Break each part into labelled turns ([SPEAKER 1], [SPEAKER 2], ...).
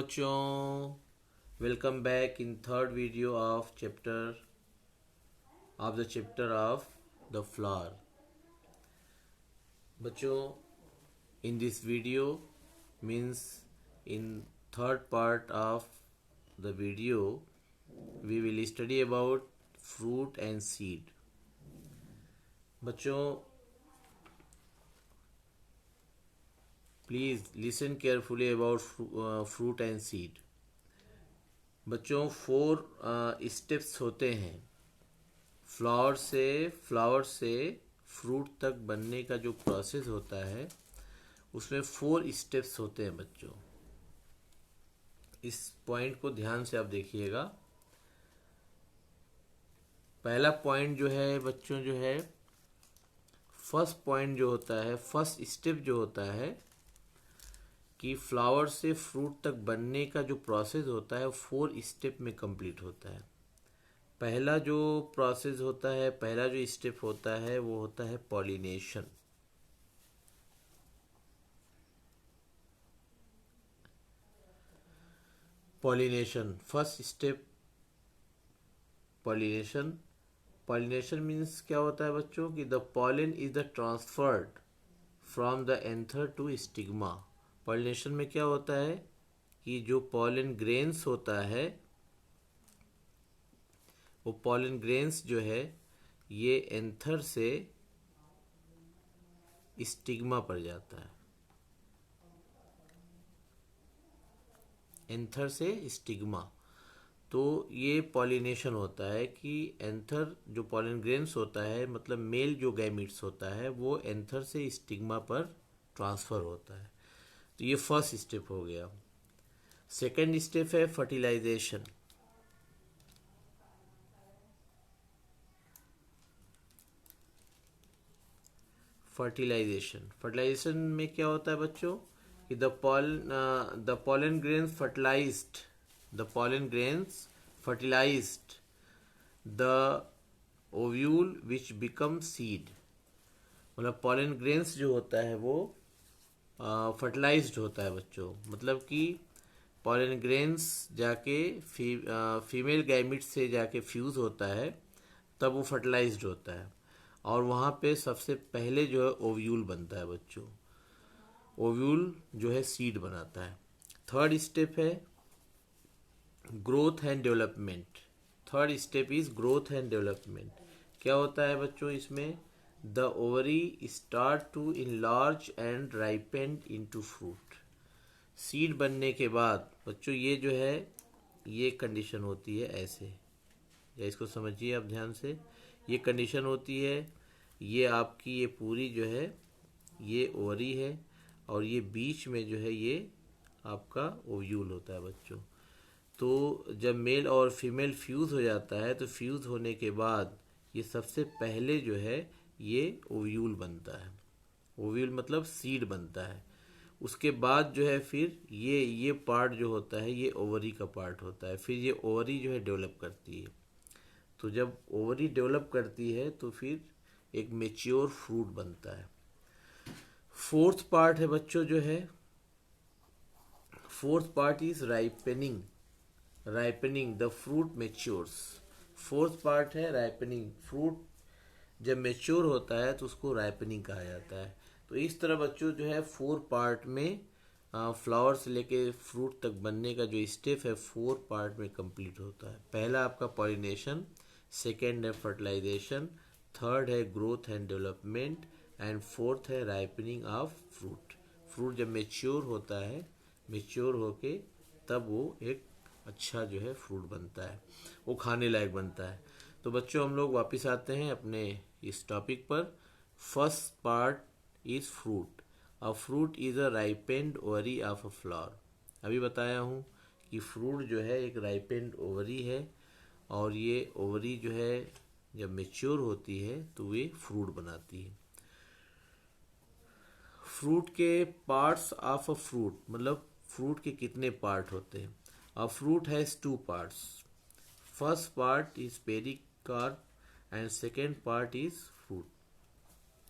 [SPEAKER 1] बच्चों, welcome back in third video of the chapter of the flower. बच्चों, in this video means in third part of the video we will study about fruit and seed. बच्चों, please listen carefully about fruit and seed. बच्चों, 4 steps होते हैं flower से fruit तक बनने का जो प्रोसेस होता है उसमें 4 स्टेप्स होते हैं. बच्चों, इस पॉइंट को ध्यान से आप देखिएगा. पहला पॉइंट जो है बच्चों, जो है फर्स्ट पॉइंट जो होता है, फर्स्ट स्टेप जो होता है कि फ्लावर से फ्रूट तक बनने का जो प्रोसेस होता है वो 4 स्टेप में कंप्लीट होता है. पहला जो प्रोसेस होता है, पहला जो स्टेप होता है वो होता है pollination. First step pollination. Pollination means क्या होता है बच्चों कि the pollen is the transferred from the anther to stigma. Pollination में क्या होता है कि जो पॉलन ग्रेन्स होता है, वो पॉलन ग्रेन्स जो है ये एंथर से स्टिग्मा पर जाता है. एंथर से स्टिग्मा, तो ये पॉलिनेशन होता है कि एंथर जो पॉलन ग्रेन्स होता है, मतलब मेल जो गैमीट्स होता है, वो एंथर से स्टिग्मा पर ट्रांसफर होता है. तो ये फर्स्ट स्टेप हो गया. सेकेंड स्टेप है फर्टिलाइजेशन. फर्टिलाइजेशन में क्या होता है बच्चों कि the pollen grains fertilized the ovule which becomes seed. मतलब pollen grains जो होता है वो फर्टिलाइज्ड होता है बच्चों. मतलब कि pollen grains जाके फीमेल गैमिट से जाके फ्यूज होता है, तब वो फर्टिलाइज्ड होता है और वहाँ पे सबसे पहले जो है ओव्यूल बनता है बच्चों. ओव्यूल जो है सीड बनाता है. थर्ड स्टेप है growth and development. Third step is growth and development. क्या होता है बच्चों इसमें? The ovary start to enlarge and ripened into fruit. Seed बनने के बाद बच्चों ये जो है ये कंडीशन होती है ऐसे, या इसको समझिए आप ध्यान से. ये कंडीशन होती है, ये आपकी ये पूरी जो है ये ओवरी है और ये बीच में जो है ये आपका ओव्यूल होता है बच्चों. तो जब मेल और फीमेल फ्यूज़ हो जाता है तो फ्यूज़ होने के बाद ये सबसे पहले जो है ये ओव्यूल बनता है. ओव्यूल मतलब सीड बनता है. उसके बाद जो है फिर ये पार्ट जो होता है ये ओवरी का पार्ट होता है. फिर ये ओवरी जो है डेवलप करती है. तो जब ओवरी डेवलप करती है तो फिर एक मेच्योर फ्रूट बनता है. फोर्थ पार्ट है बच्चों जो है, fourth part is ripening. The fruit matures. Fourth part है राइपनिंग. फ्रूट जब मेच्योर होता है तो उसको राइपनिंग कहा जाता है. तो इस तरह बच्चों जो है 4 पार्ट में फ्लावर से लेके फ्रूट तक बनने का जो स्टेप है 4 पार्ट में कंप्लीट होता है. पहला आपका पॉलिनेशन, सेकेंड है फर्टिलाइजेशन, थर्ड है growth and development and fourth है राइपनिंग ऑफ फ्रूट. फ्रूट जब मेच्योर होता है, मेच्योर होके तब वो एक अच्छा जो है फ्रूट बनता है, वो खाने लायक बनता है. तो बच्चों हम लोग वापस आते हैं अपने इस टॉपिक पर. First part is fruit. A fruit is a ripened ovary of a flower. अभी बताया हूँ कि फ्रूट जो है एक राइपेंड ओवरी है और ये ओवरी जो है जब मेच्योर होती है तो ये फ्रूट बनाती है. फ्रूट के पार्ट्स ऑफ अ फ्रूट, मतलब फ्रूट के कितने पार्ट होते हैं. A fruit has 2 parts. First part is pericarp and second part is fruit.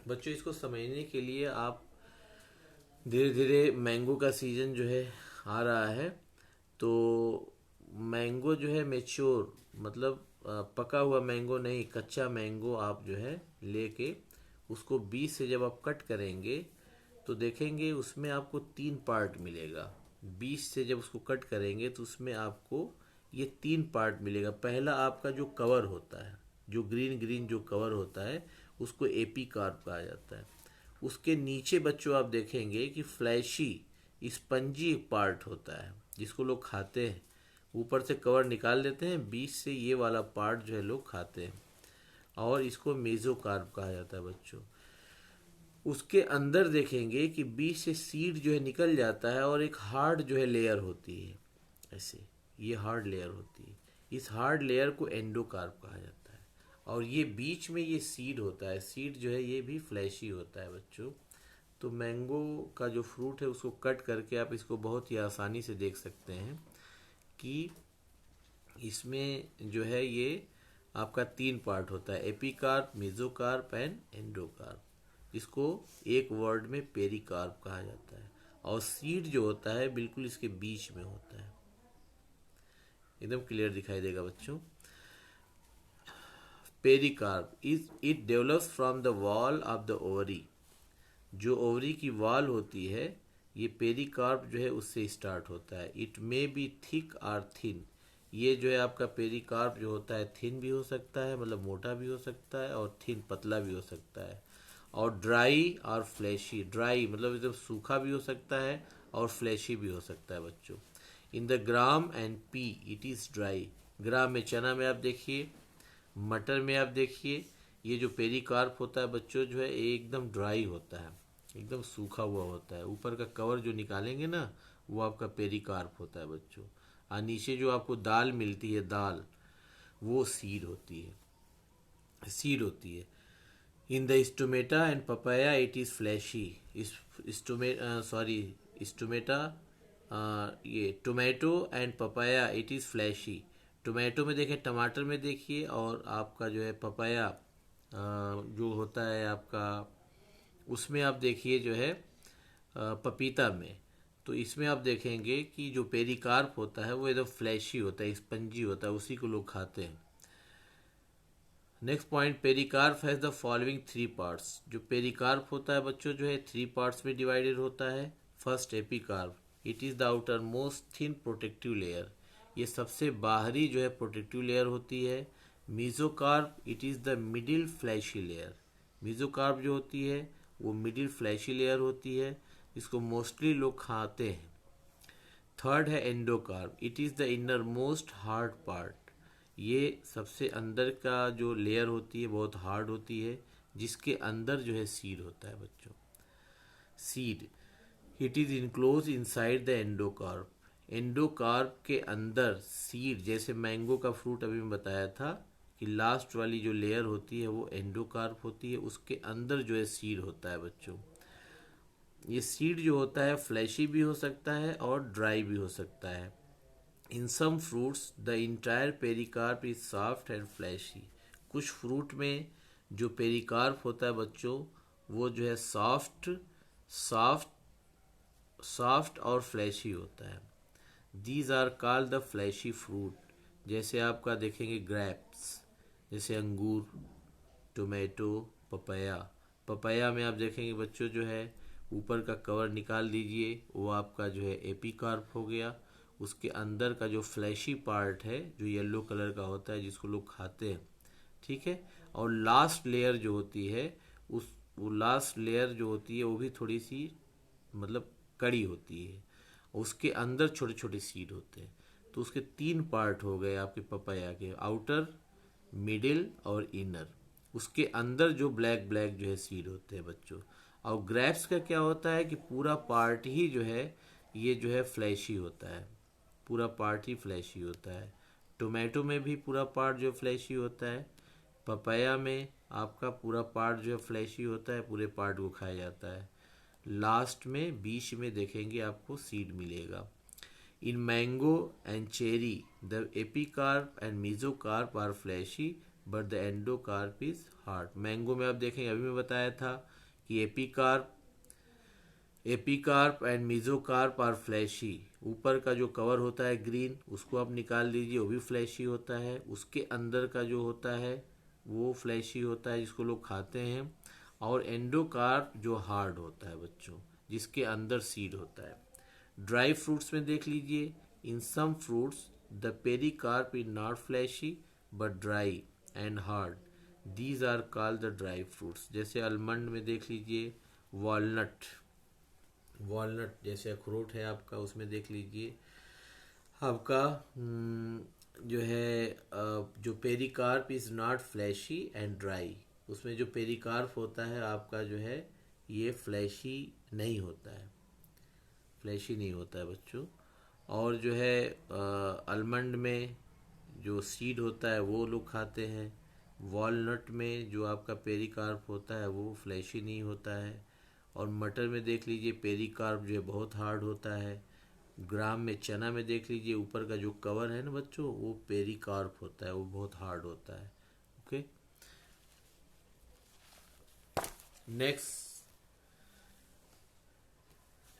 [SPEAKER 1] बच्चों इसको समझने के लिए आप धीरे धीरे मैंगो का सीजन जो है आ रहा है, तो मैंगो जो है मेच्योर, मतलब पका हुआ मैंगो नहीं, कच्चा मैंगो आप जो है लेके उसको बीच से जब आप कट करेंगे तो देखेंगे उसमें आपको 3 पार्ट मिलेगा। बीच से जब उसको कट करेंगे तो उसमें आपको ये 3 पार्ट मिलेगा। पहला आपका जो कवर होता है, जो ग्रीन ग्रीन जो कवर होता है, उसको एपी कार्प कहा जाता है। उसके नीचे बच्चों आप देखेंगे कि फ्लैशी स्पंजी एक पार्ट होता है जिसको लोग खाते हैं। ऊपर से कवर निकाल देते हैं, बीच से ये वाला पार्ट जो है लोग खाते हैं, और इसको मेसोकार्प कहा जाता है बच्चों। उसके अंदर देखेंगे कि बीच से सीड जो है निकल जाता है और एक हार्ड जो है लेयर होती है, ऐसे ये हार्ड लेयर होती है। इस हार्ड लेयर को एंडोकार्प कहा जाता है। और ये बीच में ये सीड होता है, सीड जो है ये भी फ्लैशी होता है बच्चों। तो मैंगो का जो फ्रूट है उसको कट करके आप इसको बहुत ही आसानी से देख सकते हैं कि इसमें जो है ये आपका 3 पार्ट होता है, एपीकार्प, मेसोकार्प एंड एंडोकार्प। इसको एक वर्ड में पेरिकार्प कहा जाता है। और सीड जो होता है बिल्कुल इसके बीच में होता है। एकदम क्लियर दिखाई देगा बच्चों। Pericarp is it develops from the wall of the ovary. जो ओवरी की वॉल होती है, ये पेरिकार्प जो है उससे स्टार्ट होता है। इट मे बी थिक और थिन। ये जो है आपका पेरिकार्प जो होता है थिन भी हो सकता है, मतलब मोटा भी हो सकता है, और थिन पतला भी हो सकता है। और ड्राई और फ्लैशी, ड्राई मतलब एकदम सूखा भी हो सकता है और फ्लैशी भी हो सकता है बच्चों। In the gram and pea it is dry. Gram में चना में आप देखिए, मटर में आप देखिए, ये जो पेरिकार्प होता है बच्चों जो है एकदम ड्राई होता है, एकदम सूखा हुआ होता है। ऊपर का कवर जो निकालेंगे ना, वो आपका पेरिकार्प होता है बच्चों। और नीचे जो आपको दाल मिलती है, दाल, वो सीड होती है, सीड होती है। In the tomato and papaya it is fleshy. Tomato, ये tomato and papaya it is fleshy. Tomato में देखें, टमाटर में देखिए, और आपका जो है पपाया जो होता है आपका, उसमें आप देखिए जो है पपीता में। तो इसमें आप देखेंगे कि जो पेरिकार्प होता है वो एकदम फ्लैशी होता है, स्पंजी होता है, उसी को लोग खाते हैं। Next point, pericarp has the following 3 parts. जो पेरिकार्प होता है बच्चों जो है 3 पार्ट्स में डिवाइडेड होता है। First, epicarp, it is the outermost thin protective layer. ये सबसे बाहरी जो है प्रोटेक्टिव लेयर होती है। Mesocarp, it is the middle fleshy layer. Mesocarp जो होती है वो मिडिल फ्लैशी लेयर होती है, इसको मोस्टली लोग खाते हैं। थर्ड है endocarp, it is the inner most hard part. ये सबसे अंदर का जो लेयर होती है बहुत हार्ड होती है, जिसके अंदर जो है सीड होता है बच्चों। Seed, it is enclose inside the endocarp. Endocarp के अंदर सीड, जैसे मैंगो का फ्रूट अभी मैं बताया था कि लास्ट वाली जो लेयर होती है वो एंडोकार्प होती है, उसके अंदर जो है सीड होता है बच्चों। ये सीड जो होता है फ्लैशी भी हो सकता है और ड्राई भी हो सकता है। In some fruits the entire pericarp is soft and fleshy. कुछ फ्रूट में जो पेरिकार्प होता है बच्चों वो जो है सॉफ्ट सॉफ्ट और फ्लैशी होता है। These are called the fleshy fruit. जैसे आपका देखेंगे ग्रेप्स, जैसे अंगूर, टोमेटो, पपाया। पपाया में आप देखेंगे बच्चों जो है ऊपर का कवर निकाल दीजिए, वो आपका जो है एपिकार्प हो गया। उसके अंदर का जो फ्लैशी पार्ट है जो येलो कलर का होता है जिसको लोग खाते हैं, ठीक है। और लास्ट लेयर जो होती है उस वो लास्ट लेयर जो होती है वो भी थोड़ी सी मतलब कड़ी होती है, उसके अंदर छोटे छोटे सीड होते हैं। तो उसके 3 पार्ट हो गए आपके पपाया के, आउटर, मिडिल और इनर। उसके अंदर जो ब्लैक ब्लैक जो है सीड होते हैं बच्चों। और ग्रेप्स का क्या होता है कि पूरा पार्ट ही जो है ये जो है फ्लैशी होता है, पूरा पार्ट ही फ्लैशी होता है। टोमेटो में भी पूरा पार्ट जो फ्लैशी होता है। पपाया में आपका पूरा पार्ट जो है फ्लैशी होता है, पूरे पार्ट को खाया जाता है। लास्ट में बीच में देखेंगे आपको सीड मिलेगा। In mango and cherry the epicarp and mesocarp are fleshy but the endocarp is hard. Mango में आप देखेंगे, अभी मैं बताया था कि epicarp epicarp and mesocarp are fleshy. ऊपर का जो कवर होता है ग्रीन, उसको आप निकाल लीजिए, वो भी फ्लैशी होता है। उसके अंदर का जो होता है वो फ्लैशी होता है, जिसको लोग खाते हैं। और एंडोकार्प जो हार्ड होता है बच्चों, जिसके अंदर सीड होता है। ड्राई फ्रूट्स में देख लीजिए, in some fruits the pericarp is not fleshy but dry and hard, these are called the dry fruits. जैसे आलमंड में देख लीजिए, वॉलनट, वॉलनट जैसे अखरोट है आपका, उसमें देख लीजिए आपका जो है जो pericarp is not flashy and dry, उसमें जो पेरिकार्प होता है आपका जो है ये फ्लैशी नहीं होता है, फ्लैशी नहीं होता है बच्चों। और जो है आलमंड में जो सीड होता है वो लोग खाते हैं। वॉलनट में जो आपका पेरिकार्प होता है वो फ्लैशी नहीं होता है। और मटर में देख लीजिए पेरिकार्प जो है बहुत हार्ड होता है। ग्राम में, चना में देख लीजिए ऊपर का जो कवर है ना बच्चों, वो पेरिकार्प होता है, वो बहुत हार्ड होता है। Okay, next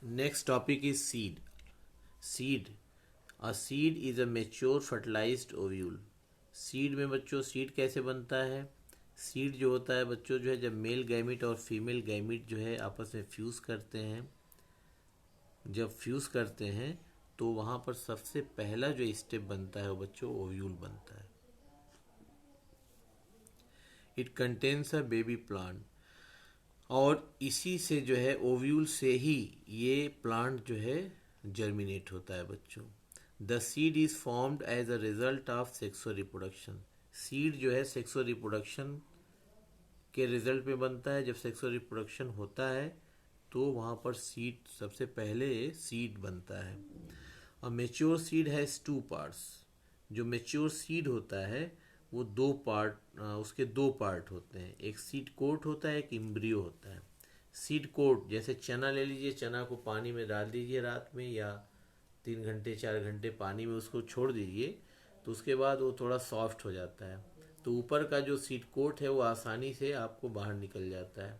[SPEAKER 1] next topic is seed. Seed, a seed is a mature fertilized ovule. Seed में बच्चों सीड कैसे बनता है? सीड जो होता है बच्चों जो है, जब मेल गैमिट और फीमेल गैमिट जो है आपस में फ्यूज़ करते हैं, जब फ्यूज़ करते हैं तो वहाँ पर सबसे पहला जो स्टेप बनता है वो बच्चों ओव्यूल बनता है। It contains a baby plant, और इसी से जो है ओव्यूल से ही ये प्लांट जो है जर्मिनेट होता है बच्चों। The seed is formed as a result of sexual reproduction. Seed जो है सेक्सुअल रिप्रोडक्शन के रिजल्ट में बनता है। जब सेक्सुअल रिप्रोडक्शन होता है तो वहाँ पर सीड, सबसे पहले सीड बनता है। और mature seed has two parts. जो मेच्योर सीड होता है वो दो पार्ट, उसके दो पार्ट होते हैं, एक सीड कोट होता है, एक इम्ब्रियो होता है। सीड कोट, जैसे चना ले लीजिए, चना को पानी में डाल दीजिए रात में, या 3 घंटे 4 घंटे पानी में उसको छोड़ दीजिए, तो उसके बाद वो थोड़ा सॉफ्ट हो जाता है। तो ऊपर का जो सीड कोट है वो आसानी से आपको बाहर निकल जाता है,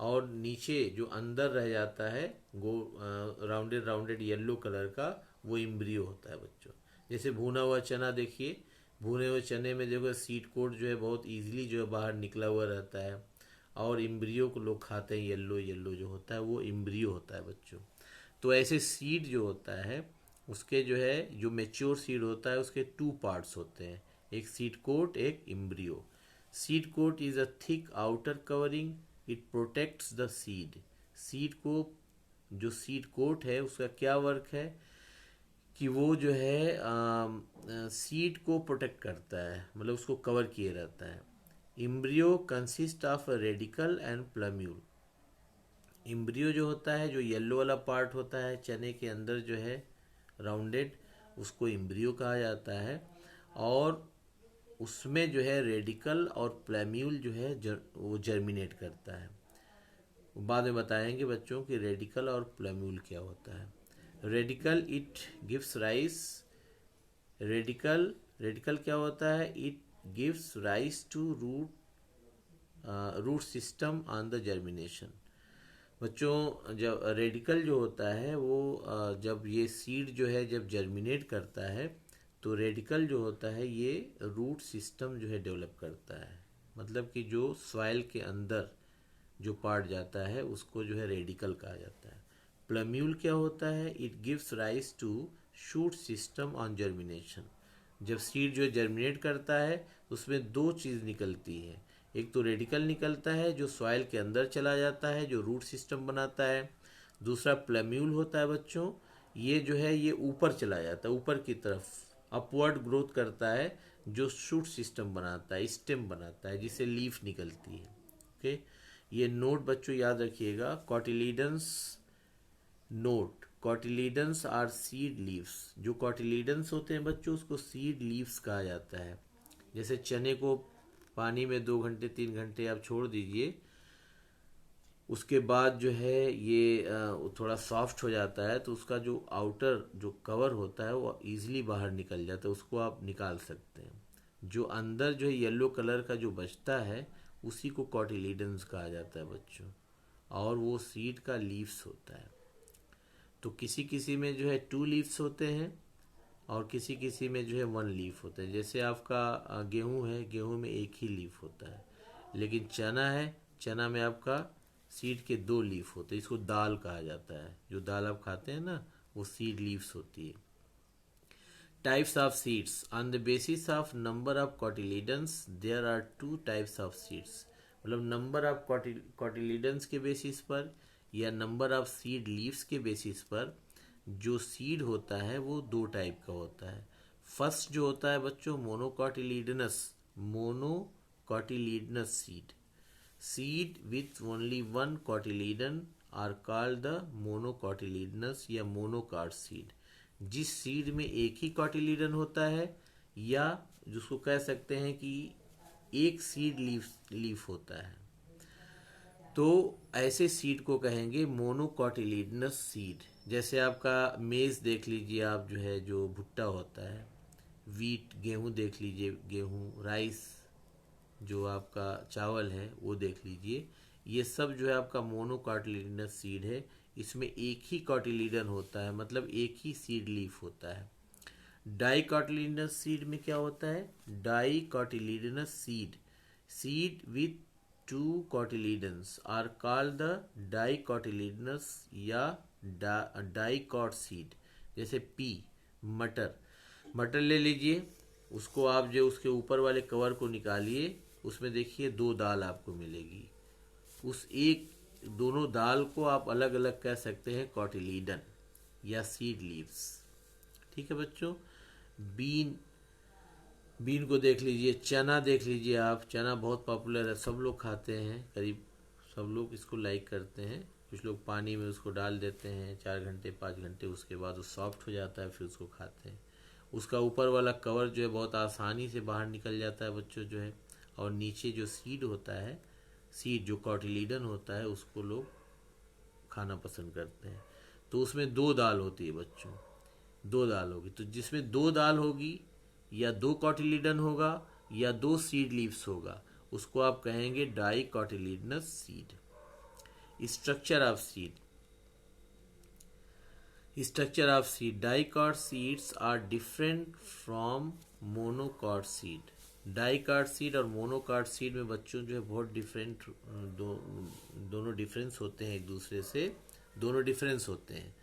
[SPEAKER 1] और नीचे जो अंदर रह जाता है गो राउंडेड राउंडेड येलो कलर का, वो इम्ब्रियो होता है बच्चों। जैसे भुना हुआ चना देखिए, भुने हुए चने में देखो सीड कोट जो है बहुत इजीली जो है बाहर निकला हुआ रहता है, और इम्ब्रियो को लोग खाते हैं, येलो येलो जो होता है वो इम्ब्रियो होता है बच्चों। तो ऐसे सीड जो होता है उसके जो है, जो मेच्योर सीड होता है उसके टू पार्ट्स होते हैं, एक सीड कोट, एक embryo. Seed coat is a thick outer covering, it protects the seed. Seed को, जो सीड कोट है उसका क्या वर्क है कि वो जो है सीड को प्रोटेक्ट करता है, मतलब उसको कवर किए रहता है। Embryo consist of radical and plumule. Embryo जो होता है, जो येलो वाला पार्ट होता है चने के अंदर जो है राउंडेड, उसको इम्ब्रियो कहा जाता है। और उसमें जो है रेडिकल और प्लम्यूल जो है वो जर्मिनेट करता है। बाद में बताएंगे बच्चों कि रेडिकल और प्लम्यूल क्या होता है। Radicle, it gives rise, radicle, radicle क्या होता है? It gives rise to root system on the germination. बच्चों जब रेडिकल जो होता है वो जब ये सीड जो है जब जर्मिनेट करता है, तो रेडिकल जो होता है ये रूट सिस्टम जो है डेवलप करता है। मतलब कि जो सॉइल के अंदर जो पार्ट जाता है उसको जो है रेडिकल कहा जाता है। प्लम्यूल क्या होता है? It gives rise to shoot system on germination. जब सीड जो जर्मिनेट करता है उसमें दो चीज़ निकलती है, एक तो रेडिकल निकलता है जो सॉइल के अंदर चला जाता है, जो रूट सिस्टम बनाता है। दूसरा प्लम्यूल होता है बच्चों, ये जो है ये ऊपर चला जाता है, ऊपर की तरफ अपवर्ड ग्रोथ करता है, जो शूट सिस्टम बनाता है, स्टेम बनाता है, जिससे लीफ निकलती है। ओके, ये नोट बच्चों याद रखिएगा, cotyledons note, cotyledons are seed leaves. जो कॉटिलीडन्स होते हैं बच्चों उसको सीड लीव्स कहा जाता है। जैसे चने को पानी में 2 घंटे 3 घंटे आप छोड़ दीजिए, उसके बाद जो है ये थोड़ा सॉफ्ट हो जाता है, तो उसका जो आउटर जो कवर होता है वो इजीली बाहर निकल जाता है, उसको आप निकाल सकते हैं। जो अंदर जो है येलो कलर का जो बचता है उसी को कॉटिलीडन्स कहा जाता है बच्चों, और वो सीड का लीव्स होता है। तो किसी किसी में जो है 2 लीव्स होते हैं और किसी किसी में जो है 1 लीफ होता है। जैसे आपका गेहूं है, गेहूं में एक ही लीफ होता है। लेकिन चना है, चना में आपका सीड के 2 लीफ होते हैं। इसको दाल कहा जाता है। जो दाल आप खाते हैं ना, वो सीड लीव्स होती है। Types of seeds. On the basis of number of cotyledons, there are 2 types of seeds. मतलब नंबर ऑफ कॉटिलीडन्स के बेसिस पर या नंबर ऑफ सीड लीव्स के बेसिस पर जो सीड होता है वो 2 टाइप का होता है। फर्स्ट जो होता है बच्चों monocotyledonous seed. Seed with only 1 cotyledon are called the monocotyledonous या मोनोकार्ड सीड। जिस सीड में एक ही कॉटिलीडन होता है या जिसको कह सकते हैं कि एक सीड लीफ होता है, तो ऐसे सीड को कहेंगे मोनोकॉटिलीडनस सीड। जैसे आपका मेज देख लीजिए आप, जो है जो भुट्टा होता है, वीट गेहूं देख लीजिए, गेहूं राइस जो आपका चावल है वो देख लीजिए। ये सब जो है आपका मोनोकॉटिलीडनस सीड है। इसमें एक ही कॉटिलीडन होता है, मतलब एक ही सीड लीफ होता है। डाइकॉटिलीडनस सीड में क्या होता है? Dicotyledonous seed with 2 cotyledons are called the dicotyledonous या डाइकॉट सीड। जैसे पी, मटर ले लीजिए, उसको आप जो उसके ऊपर वाले कवर को निकालिए, उसमें देखिए 2 दाल आपको मिलेगी। उस दोनों दाल को आप अलग अलग कह सकते हैं कॉटिलीडन या सीड लीव्स। ठीक है बच्चों। बीन को देख लीजिए, चना देख लीजिए आप, चना बहुत पॉपुलर है, सब लोग खाते हैं, करीब सब लोग इसको लाइक करते हैं। कुछ लोग पानी में उसको डाल देते हैं 4 घंटे 5 घंटे, उसके बाद वो सॉफ्ट हो जाता है, फिर उसको खाते हैं। उसका ऊपर वाला कवर जो है बहुत आसानी से बाहर निकल जाता है बच्चों जो है, और नीचे जो सीड होता है, सीड जो कॉटिलीडन होता है, उसको लोग खाना पसंद करते हैं। तो उसमें 2 दाल होती है बच्चों, 2 दाल होगी। तो जिसमें 2 दाल होगी या 2 कॉटिलीडन होगा या 2 सीड लीव्स होगा, उसको आप कहेंगे dicotyledonous seed. Structure of seed dicot seeds are different from monocot seed. Dicot seed और मोनोकॉट सीड में बच्चों जो है बहुत डिफरेंट दोनों डिफरेंस होते हैं एक दूसरे से, दोनों डिफरेंस होते हैं।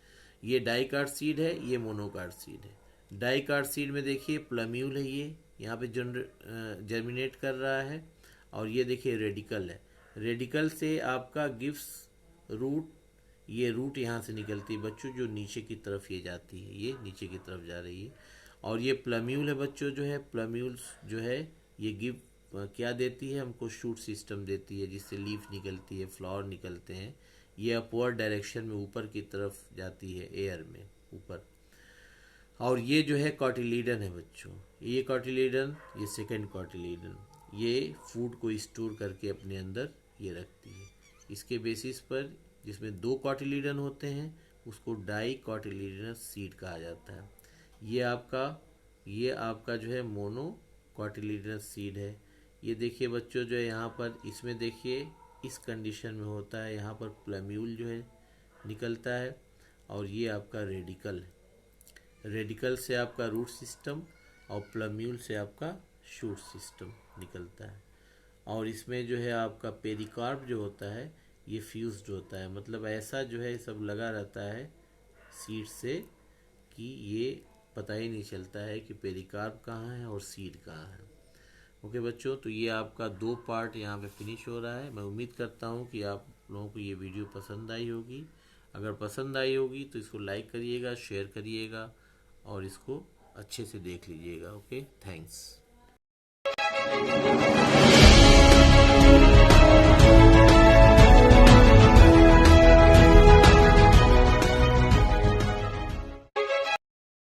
[SPEAKER 1] ये डाइकॉट सीड है, ये मोनोकॉट सीड है। डाइकॉट सीड में देखिए प्लम्यूल है, ये यहाँ पे जर्मिनेट कर रहा है, और ये देखिए रेडिकल है। रेडिकल से आपका गिव्स रूट, ये रूट यहाँ से निकलती है बच्चों, जो नीचे की तरफ ये जाती है, ये नीचे की तरफ जा रही है। और ये प्लम्यूल है बच्चों, जो है प्लम्यूल्स जो है ये गिव क्या देती है हमको? शूट सिस्टम देती है, जिससे लीफ निकलती है, फ्लावर निकलते हैं। ये अपवर्ड डायरेक्शन में ऊपर की तरफ जाती है, एयर में ऊपर। और ये जो है कॉटिलीडन है बच्चों, ये कॉटिलीडन, ये सेकेंड कॉटिलीडन, ये फूड को स्टोर करके अपने अंदर ये रखती है। इसके बेसिस पर जिसमें 2 कॉटिलीडन होते हैं उसको डाइकॉटिलीडनस सीड कहा जाता है। ये आपका जो है मोनोकॉटिलीडनस सीड है। ये देखिए बच्चों जो है यहाँ पर, इसमें देखिए इस कंडीशन में होता है, यहाँ पर प्लम्यूल जो है निकलता है, और ये आपका रेडिकल है। रेडिकल से आपका रूट सिस्टम और प्लम्यूल से आपका शूट सिस्टम निकलता है। और इसमें जो है आपका पेरिकार्प जो होता है ये फ्यूज्ड होता है, मतलब ऐसा जो है सब लगा रहता है सीड से कि ये पता ही नहीं चलता है कि पेरिकार्प कहाँ है और सीड कहाँ है। ओके बच्चों, तो ये आपका 2 पार्ट यहाँ पे फिनिश हो रहा है। मैं उम्मीद करता हूँ कि आप लोगों को ये वीडियो पसंद आई होगी। अगर पसंद आई होगी तो इसको लाइक करिएगा, शेयर करिएगा और इसको अच्छे से देख लीजिएगा। Okay, thanks.